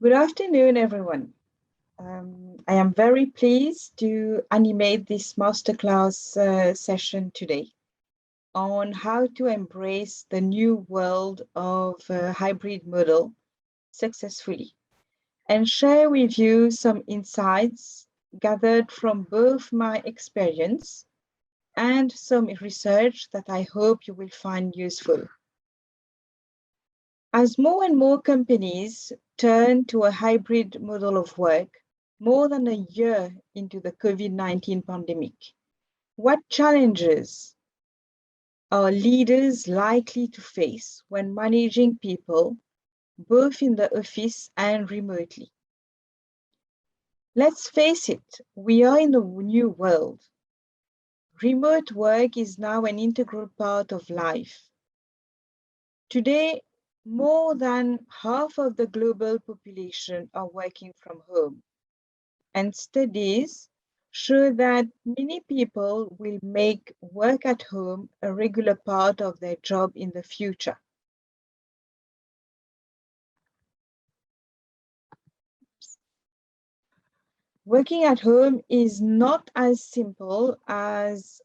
Good afternoon, everyone. I am very pleased to animate this masterclass session today on how to embrace the new world of hybrid model successfully and share with you some insights gathered from both my experience and some research that I hope you will find useful. As more and more companies turn to a hybrid model of work, more than a year into the COVID-19 pandemic, what challenges are leaders likely to face when managing people, both in the office and remotely? Let's face it, we are in a new world. Remote work is now an integral part of life. Today, more than half of the global population are working from home, and studies show that many people will make work at home a regular part of their job in the future. Working at home is not as simple as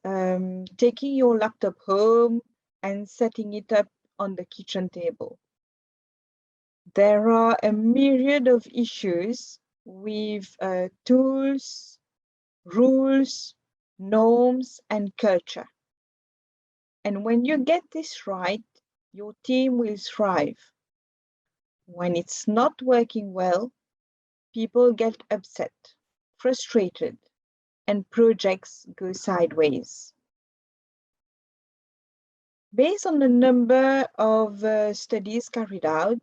taking your laptop home and setting it up on the kitchen table. There are a myriad of issues with tools, rules, norms, and culture. And when you get this right, your team will thrive. When it's not working well, people get upset, frustrated, and projects go sideways. Based on the number of studies carried out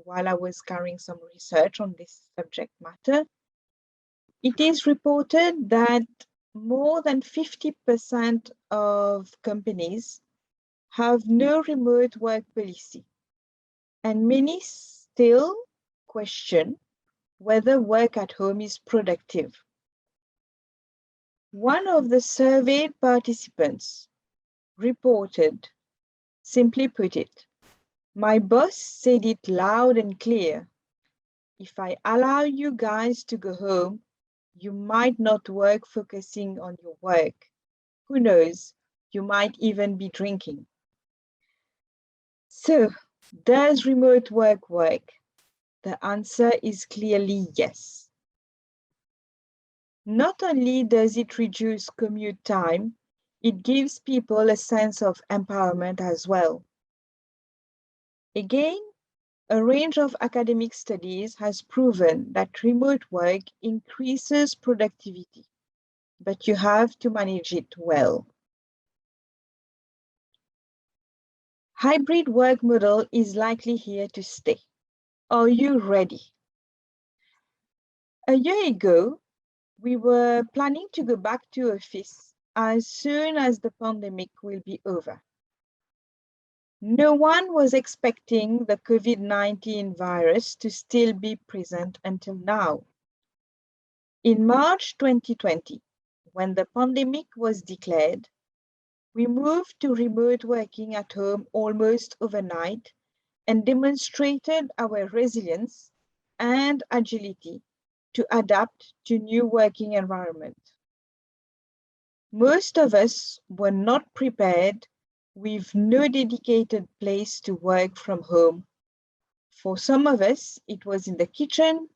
while I was carrying some research on this subject matter, it is reported that more than 50% of companies have no remote work policy, and many still question whether work at home is productive. One of the surveyed participants reported, simply put it, "My boss said it loud and clear. If I allow you guys to go home, you might not work focusing on your work. Who knows, you might even be drinking." So, does remote work work? The answer is clearly yes. Not only does it reduce commute time, it gives people a sense of empowerment as well. Again, a range of academic studies has proven that remote work increases productivity, but you have to manage it well. Hybrid work model is likely here to stay. Are you ready? A year ago, we were planning to go back to office as soon as the pandemic will be over. No one was expecting the COVID-19 virus to still be present until now. In March 2020, when the pandemic was declared, we moved to remote working at home almost overnight and demonstrated our resilience and agility to adapt to new working environment. Most of us were not prepared, with no dedicated place to work from home. For some of us, it was in the kitchen,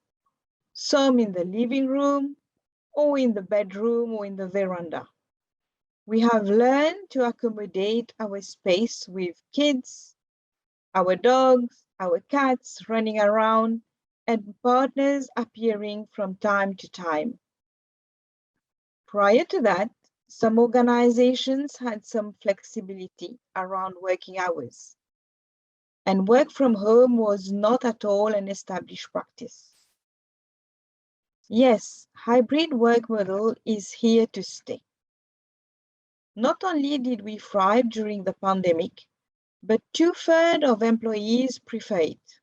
some in the living room, or in the bedroom or in the veranda. We have learned to accommodate our space with kids, our dogs, our cats running around, and partners appearing from time to time. Prior to that, some organizations had some flexibility around working hours, and work from home was not at all an established practice. Yes, hybrid work model is here to stay. Not only did we thrive during the pandemic, but 2/3 of employees prefer it.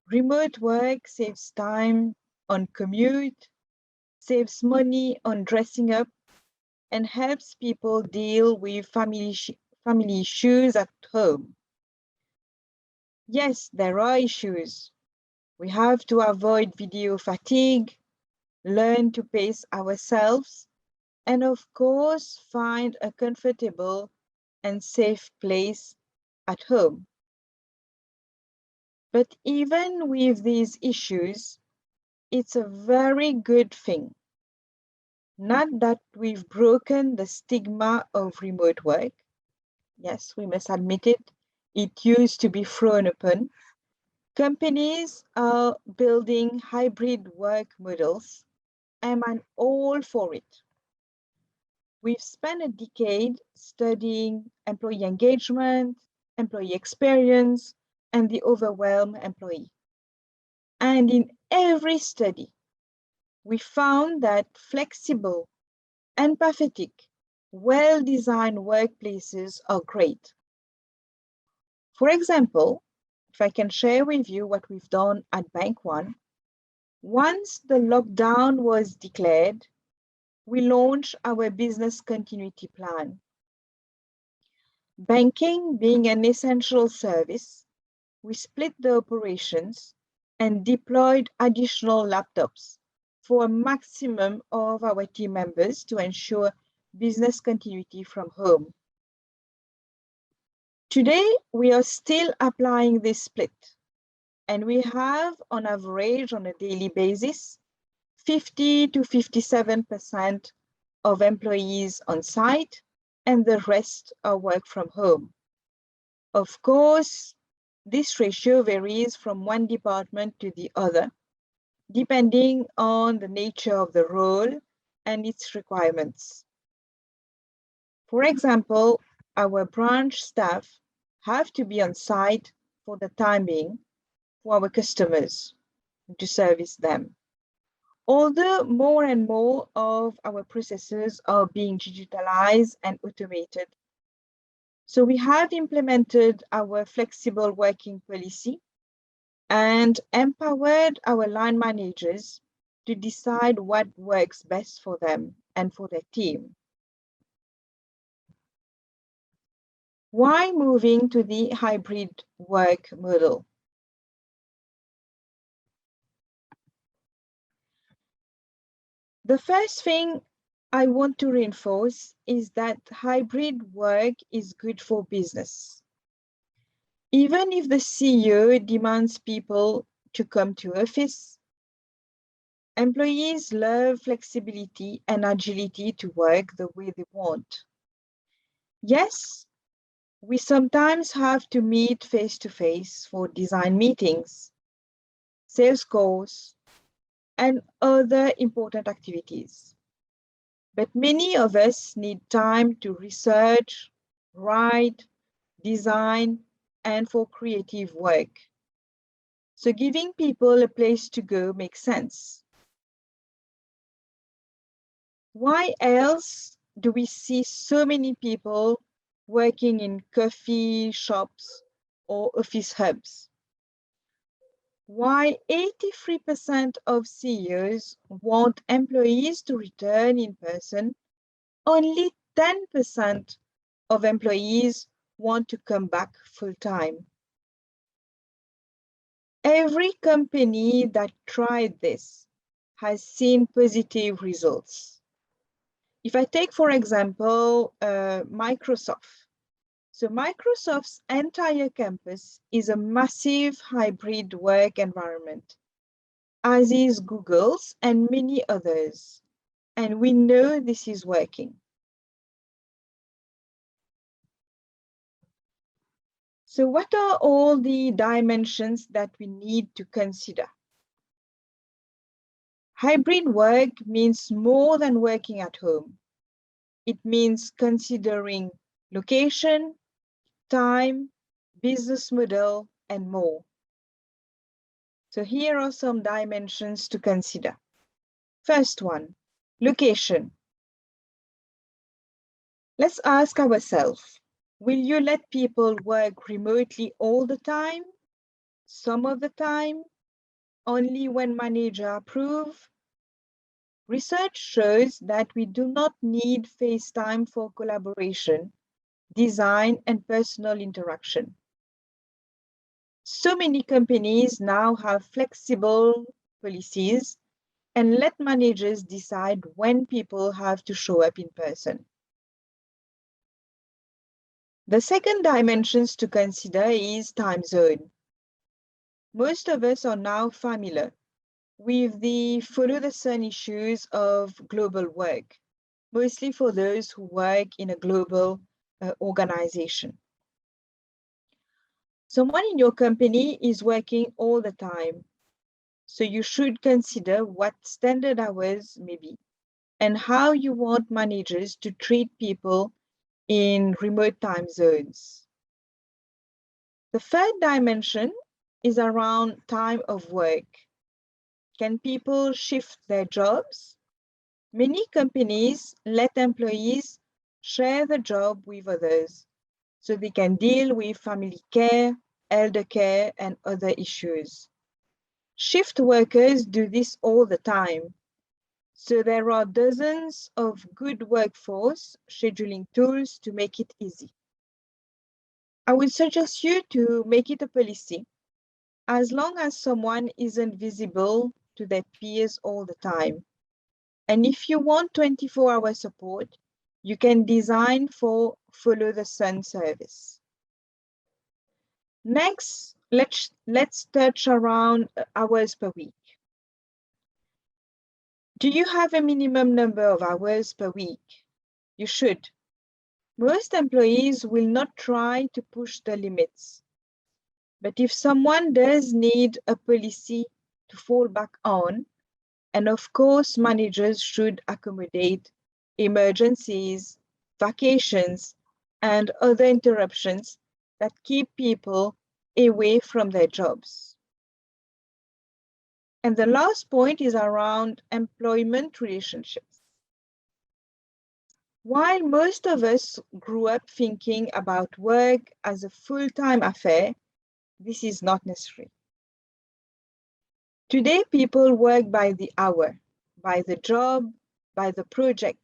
Remote work saves time on commute, saves money on dressing up, and helps people deal with family issues at home. Yes, there are issues. We have to avoid video fatigue, learn to pace ourselves, and of course, find a comfortable and safe place at home. But even with these issues, it's a very good thing. Not that we've broken the stigma of remote work. Yes, we must admit it. It used to be frowned upon. Companies are building hybrid work models, and I'm all for it. We've spent a decade studying employee engagement, employee experience, and the overwhelmed employee. And in every study, we found that flexible, empathetic, well-designed workplaces are great. For example, if I can share with you what we've done at Bank One, once the lockdown was declared, we launched our business continuity plan. Banking being an essential service, we split the operations and deployed additional laptops for a maximum of our team members to ensure business continuity from home. Today, we are still applying this split, and we have, on average, on a daily basis, 50 to 57% of employees on site, and the rest are work from home. Of course, this ratio varies from one department to the other, depending on the nature of the role and its requirements. For example, our branch staff have to be on site for the time being for our customers to service them. Although more and more of our processes are being digitalized and automated, so we have implemented our flexible working policy and empowered our line managers to decide what works best for them and for their team. Why moving to the hybrid work model? The first thing I want to reinforce is that hybrid work is good for business. Even if the CEO demands people to come to office, employees love flexibility and agility to work the way they want. Yes, we sometimes have to meet face-to-face for design meetings, sales calls, and other important activities. But many of us need time to research, write, design, and for creative work. So giving people a place to go makes sense. Why else do we see so many people working in coffee shops or office hubs? Why 83% of CEOs want employees to return in person, only 10% of employees want to come back full-time. Every company that tried this has seen positive results. If I take, for example, Microsoft. So Microsoft's entire campus is a massive hybrid work environment, as is Google's and many others. And we know this is working. So what are all the dimensions that we need to consider? Hybrid work means more than working at home. It means considering location, time, business model, and more. So here are some dimensions to consider. First one, location. Let's ask ourselves, will you let people work remotely all the time, some of the time, only when manager approve? Research shows that we do not need FaceTime for collaboration, design, and personal interaction. So many companies now have flexible policies and let managers decide when people have to show up in person. The second dimension to consider is time zone. Most of us are now familiar with the follow the sun issues of global work, mostly for those who work in a global organization. Someone in your company is working all the time, so you should consider what standard hours may be and how you want managers to treat people in remote time zones. The third dimension is around time of work. Can people shift their jobs? Many companies let employees share the job with others so they can deal with family care, elder care, and other issues. Shift workers do this all the time. So there are dozens of good workforce scheduling tools to make it easy. I would suggest you to make it a policy as long as someone isn't visible to their peers all the time. And if you want 24-hour support, you can design for follow the sun service. Next, let's touch around hours per week. Do you have a minimum number of hours per week? You should. Most employees will not try to push the limits. But if someone does need a policy to fall back on, and of course, managers should accommodate emergencies, vacations, and other interruptions that keep people away from their jobs. And the last point is around employment relationships. While most of us grew up thinking about work as a full-time affair, this is not necessary. Today, people work by the hour, by the job, by the project,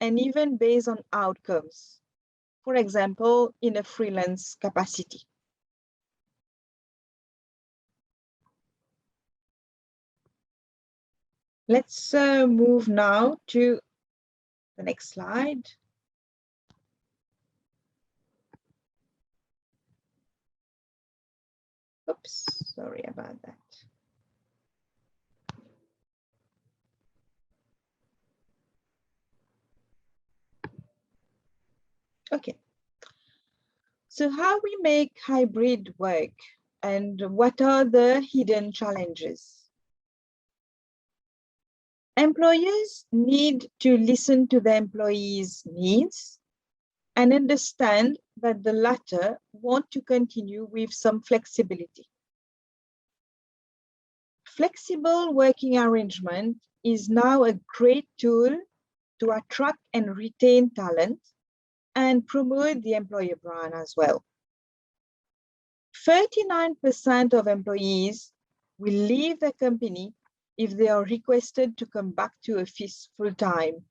and even based on outcomes. For example, in a freelance capacity. Let's move now to the next slide. Oops, sorry about that. Okay. So how we make hybrid work and what are the hidden challenges? Employers need to listen to the employees' needs and understand that the latter want to continue with some flexibility. Flexible working arrangement is now a great tool to attract and retain talent and promote the employer brand as well. 39% of employees will leave the company if they are requested to come back to office full-time.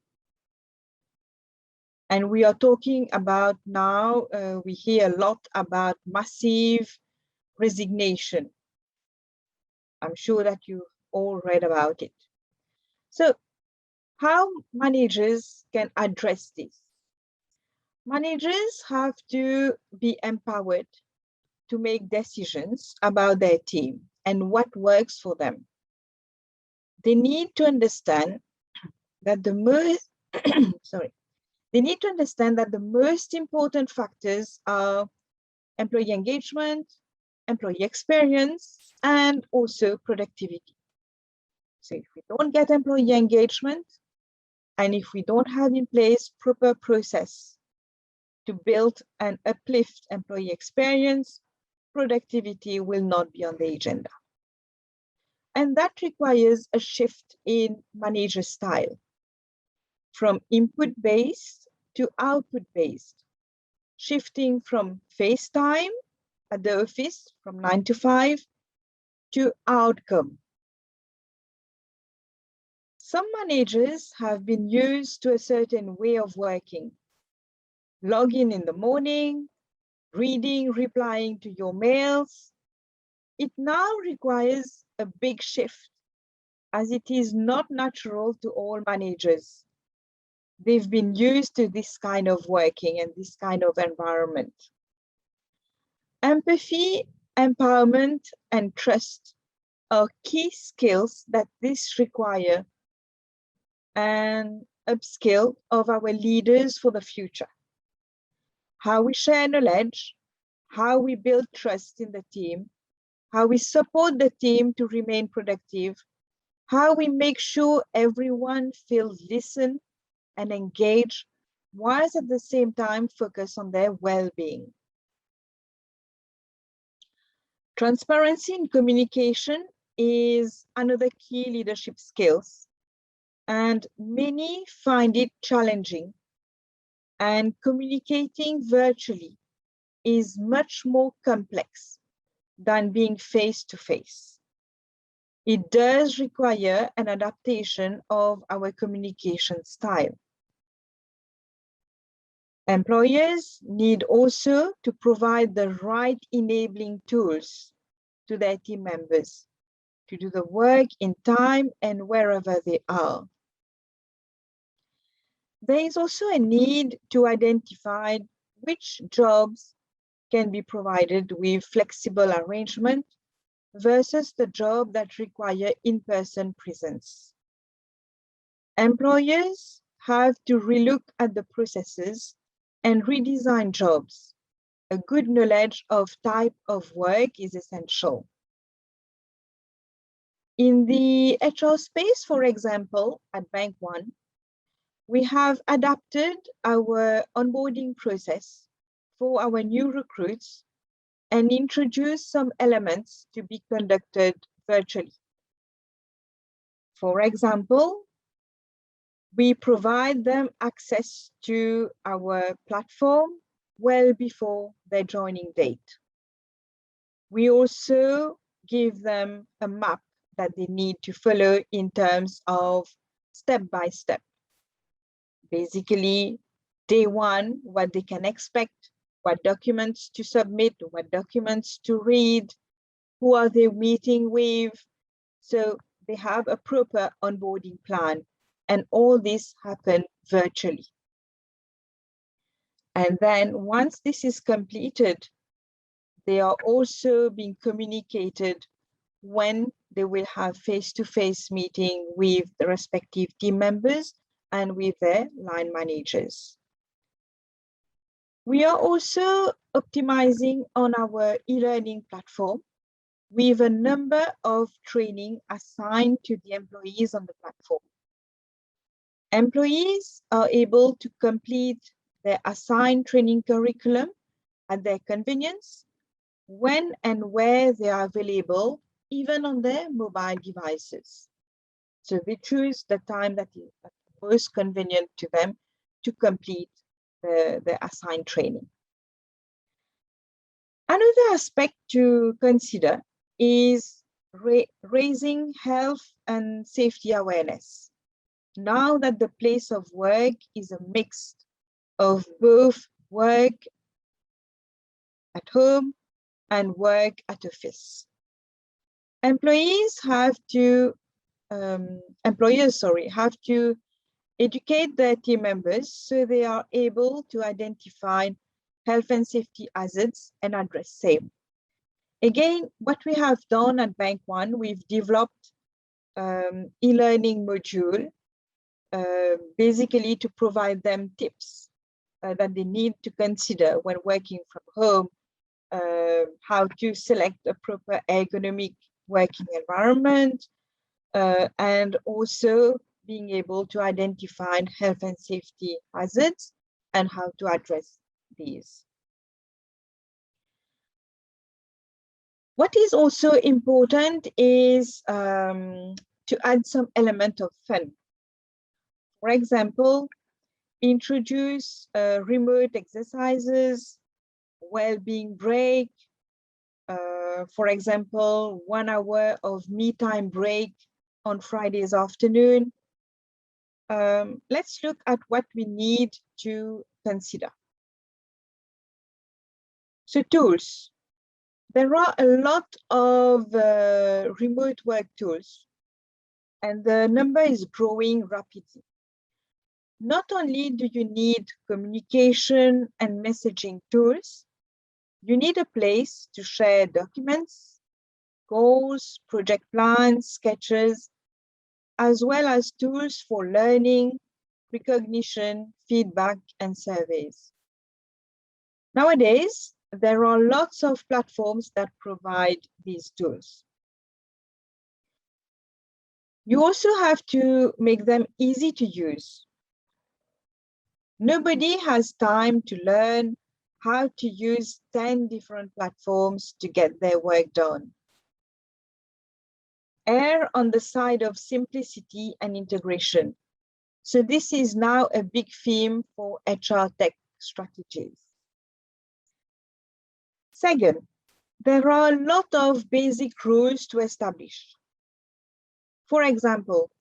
And we are talking about now, we hear a lot about massive resignation. I'm sure that you all read about it. So how managers can address this? Managers have to be empowered to make decisions about their team and what works for them. They need to understand that the most, they need to understand that the most important factors are employee engagement, employee experience, and also productivity. So if we don't get employee engagement, and if we don't have in place proper process to build and uplift employee experience, productivity will not be on the agenda. And that requires a shift in manager style from input-based to output-based, shifting from face time at the office from 9 to 5 to outcome. Some managers have been used to a certain way of working. Log in the morning, reading, replying to your mails, it now requires a big shift, as it is not natural to all managers. They've been used to this kind of working and this kind of environment. Empathy, empowerment, and trust are key skills that this require and upskill of our leaders for the future. How we share knowledge, how we build trust in the team, how we support the team to remain productive, how we make sure everyone feels listened and engaged, whilst at the same time focus on their well-being. Transparency in communication is another key leadership skills, and many find it challenging, and communicating virtually is much more complex than being face-to-face. It does require an adaptation of our communication style. Employers need also to provide the right enabling tools to their team members to do the work in time and wherever they are. There is also a need to identify which jobs can be provided with flexible arrangement versus the job that require in-person presence. Employers have to relook at the processes and redesign jobs. A good knowledge of type of work is essential. In the HR space, for example, at Bank One, we have adapted our onboarding process for our new recruits and introduced some elements to be conducted virtually. For example, we provide them access to our platform well before their joining date. We also give them a map that they need to follow in terms of step-by-step. Basically, day one, what they can expect, what documents to submit, what documents to read, who are they meeting with. So they have a proper onboarding plan, and all this happen virtually. And then once this is completed, they are also being communicated when they will have face-to-face meeting with the respective team members and with their line managers. We are also optimizing on our e-learning platform with a number of training assigned to the employees on the platform. Employees are able to complete their assigned training curriculum at their convenience, when and where they are available, even on their mobile devices. So they choose the time that is most convenient to them to complete the assigned training. Another aspect to consider is raising health and safety awareness. Now that the place of work is a mix of both work at home and work at office. Employers have to educate their team members so they are able to identify health and safety hazards and address same. Again, what we have done at Bank One, we've developed e-learning module, basically to provide them tips that they need to consider when working from home, how to select a proper ergonomic working environment, and also being able to identify health and safety hazards and how to address these. What is also important is to add some element of fun. For example, introduce remote exercises, well-being break, for example, 1 hour of me time break on Fridays afternoon. Let's look at what we need to consider. So tools. There are a lot of remote work tools, and the number is growing rapidly. Not only do you need communication and messaging tools, you need a place to share documents, goals, project plans, sketches, as well as tools for learning, recognition, feedback, and surveys. Nowadays, there are lots of platforms that provide these tools. You also have to make them easy to use. Nobody has time to learn how to use 10 different platforms to get their work done. Err on the side of simplicity and integration. So this is now a big theme for HR tech strategies. Second, there are a lot of basic rules to establish. For example,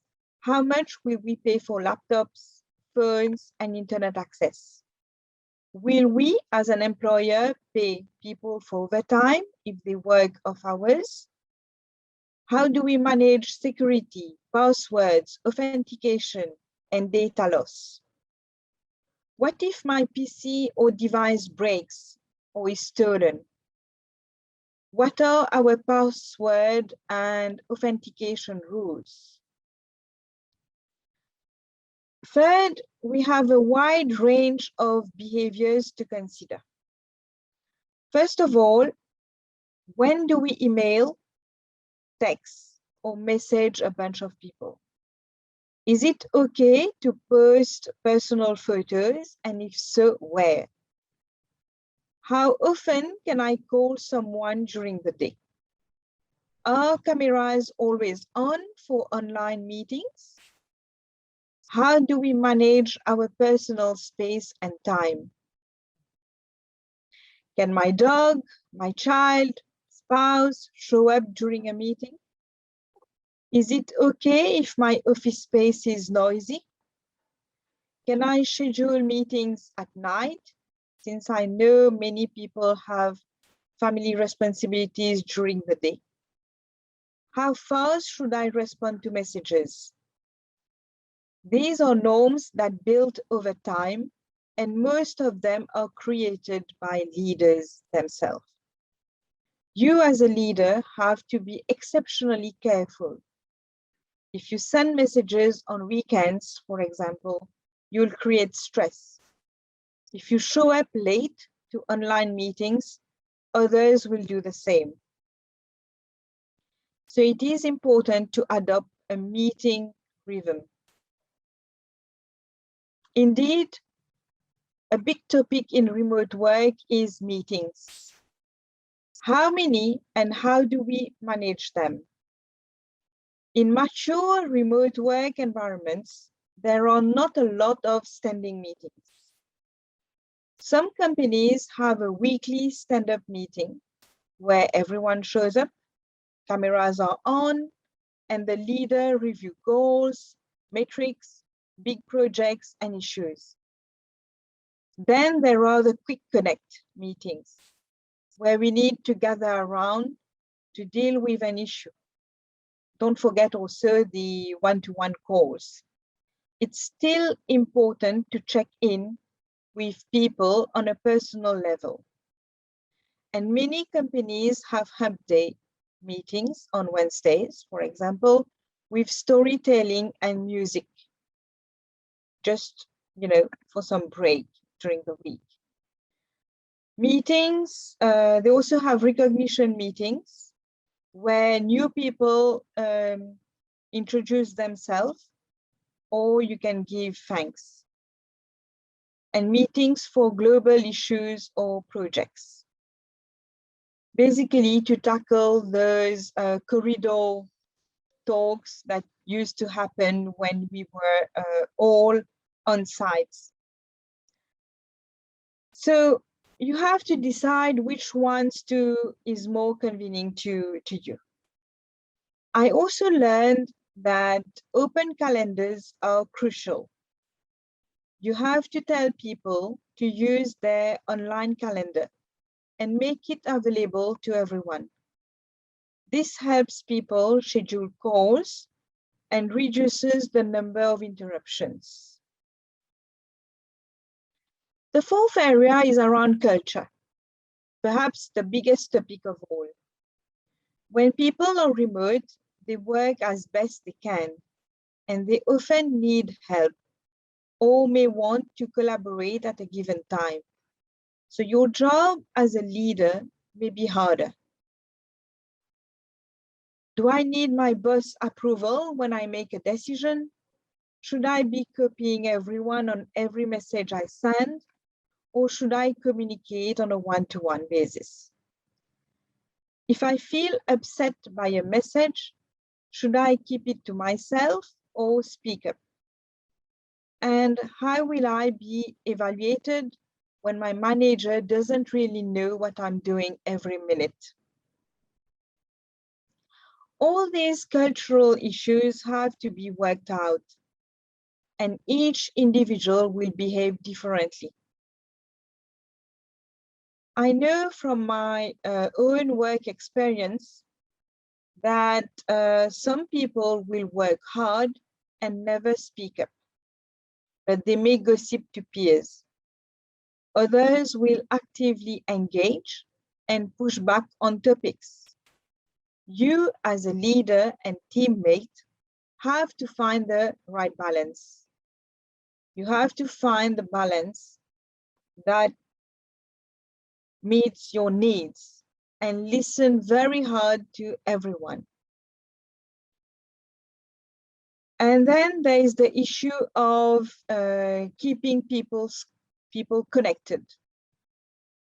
how much will we pay for laptops, phones, and internet access? Will we, as an employer, pay people for overtime if they work off hours? How do we manage security, passwords, authentication, and data loss? What if my PC or device breaks or is stolen? What are our password and authentication rules? Third, we have a wide range of behaviors to consider. First of all, when do we email, text, or message a bunch of people? Is it okay to post personal photos, and if so, where? How often can I call someone during the day? Are cameras always on for online meetings? How do we manage our personal space and time? Can my dog, my child, spouse show up during a meeting? Is it okay if my office space is noisy? Can I schedule meetings at night, since I know many people have family responsibilities during the day? How fast should I respond to messages? These are norms that build over time, and most of them are created by leaders themselves. You as a leader have to be exceptionally careful. If you send messages on weekends, for example, you'll create stress. If you show up late to online meetings, others will do the same. So it is important to adopt a meeting rhythm. Indeed, a big topic in remote work is meetings. How many and how do we manage them? In mature remote work environments, there are not a lot of standing meetings. Some companies have a weekly stand-up meeting where everyone shows up, cameras are on, and the leader reviews goals, metrics, big projects, and issues. Then there are the quick connect meetings where we need to gather around to deal with an issue. Don't forget also the one-to-one calls. It's still important to check in with people on a personal level. And many companies have hump day meetings on Wednesdays, for example, with storytelling and music, just, for some break during the week. Meetings, they also have recognition meetings where new people introduce themselves, or you can give thanks. And meetings for global issues or projects. Basically to tackle those corridor talks that used to happen when we were all on sites. So you have to decide which ones is more convenient to you. I also learned that open calendars are crucial. You have to tell people to use their online calendar and make it available to everyone. This helps people schedule calls and reduces the number of interruptions. The fourth area is around culture, perhaps the biggest topic of all. When people are remote, they work as best they can, and they often need help or may want to collaborate at a given time. So your job as a leader may be harder. Do I need my boss' approval when I make a decision? Should I be copying everyone on every message I send? Or should I communicate on a one-to-one basis? If I feel upset by a message, should I keep it to myself or speak up? And how will I be evaluated when my manager doesn't really know what I'm doing every minute? All these cultural issues have to be worked out, and each individual will behave differently. I know from my own work experience that some people will work hard and never speak up, but they may gossip to peers. Others will actively engage and push back on topics. You, as a leader and teammate, have to find the right balance. You have to find the balance that meets your needs and listen very hard to everyone. And then there is the issue of keeping people connected.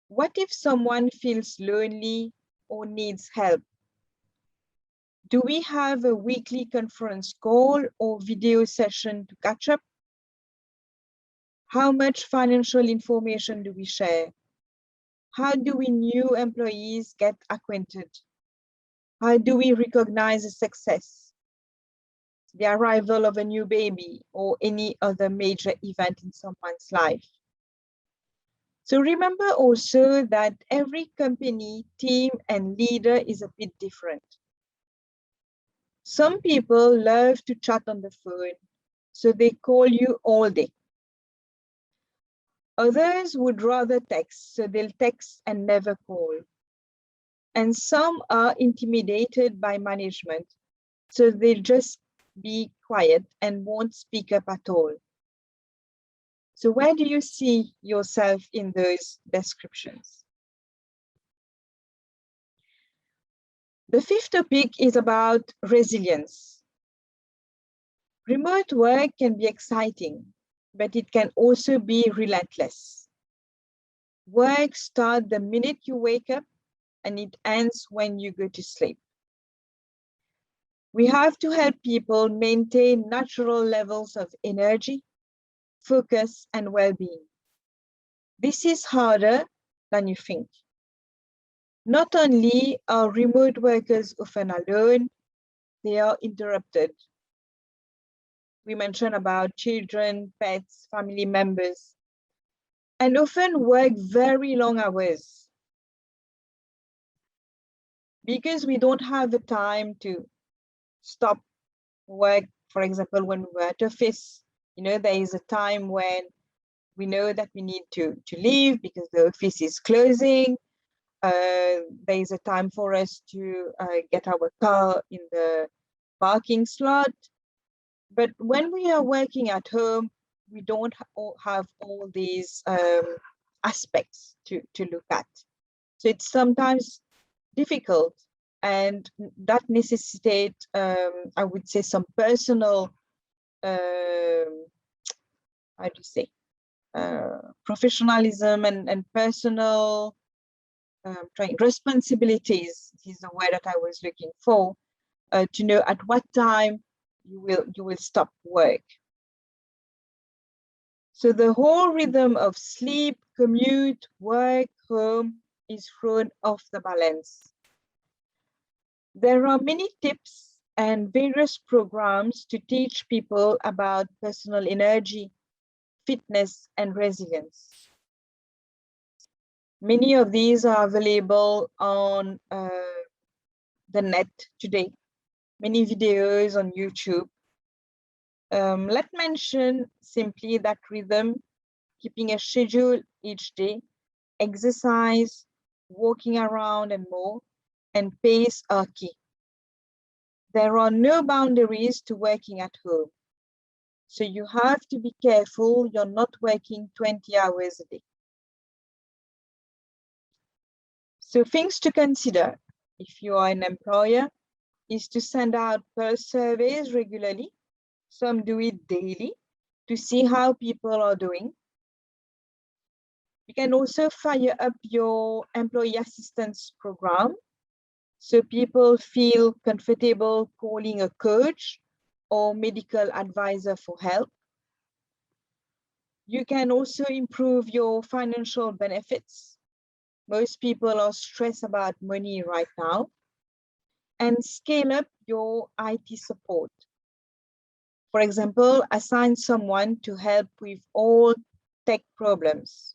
What if someone feels lonely or needs help? Do we have a weekly conference call or video session to catch up? How much financial information do we share? How do we new employees get acquainted? How do we recognize a success, the arrival of a new baby, or any other major event in someone's life? So remember also that every company, team, and leader is a bit different. Some people love to chat on the phone, so they call you all day. Others would rather text, so they'll text and never call. And some are intimidated by management, so they'll just be quiet and won't speak up at all. So where do you see yourself in those descriptions? The fifth topic is about resilience. Remote work can be exciting, but it can also be relentless. Work starts the minute you wake up and it ends when you go to sleep. We have to help people maintain natural levels of energy, focus, and well-being. This is harder than you think. Not only are remote workers often alone, they are interrupted. We mentioned about children, pets, family members, and often work very long hours because we don't have the time to stop work. For example, when we're at office, there is a time when we know that we need to leave because the office is closing. There is a time for us to get our car in the parking slot. But when we are working at home, we don't have all these aspects to look at. So it's sometimes difficult, and that necessitates, I would say, some personal, professionalism and personal responsibilities is the word that I was looking for, to know at what time you will stop work. So the whole rhythm of sleep, commute, work, home is thrown off the balance. There are many tips and various programs to teach people about personal energy, fitness, and resilience. Many of these are available on the net today. Many videos on YouTube. Let's mention simply that rhythm, keeping a schedule each day, exercise, walking around and more, and pace are key. There are no boundaries to working at home. So you have to be careful you're not working 20 hours a day. So things to consider if you are an employer is to send out pulse surveys regularly. Some do it daily to see how people are doing. You can also fire up your employee assistance program so people feel comfortable calling a coach or medical advisor for help. You can also improve your financial benefits. Most people are stressed about money right now. And scale up your IT support. For example, assign someone to help with all tech problems.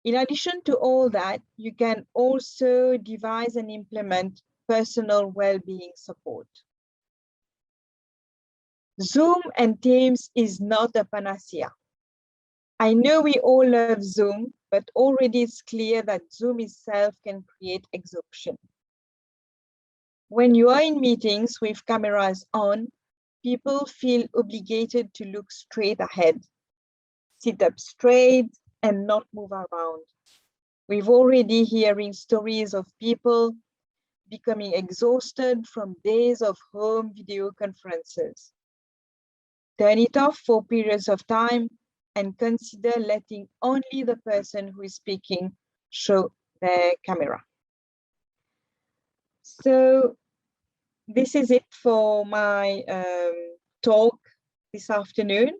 In addition to all that, you can also devise and implement personal well-being support. Zoom and Teams is not a panacea. I know we all love Zoom, but already it's clear that Zoom itself can create exhaustion. When you are in meetings with cameras on, people feel obligated to look straight ahead, sit up straight, and not move around. We've already hearing stories of people becoming exhausted from days of home video conferences. Turn it off for periods of time and consider letting only the person who is speaking show their camera. So this is it for my talk this afternoon.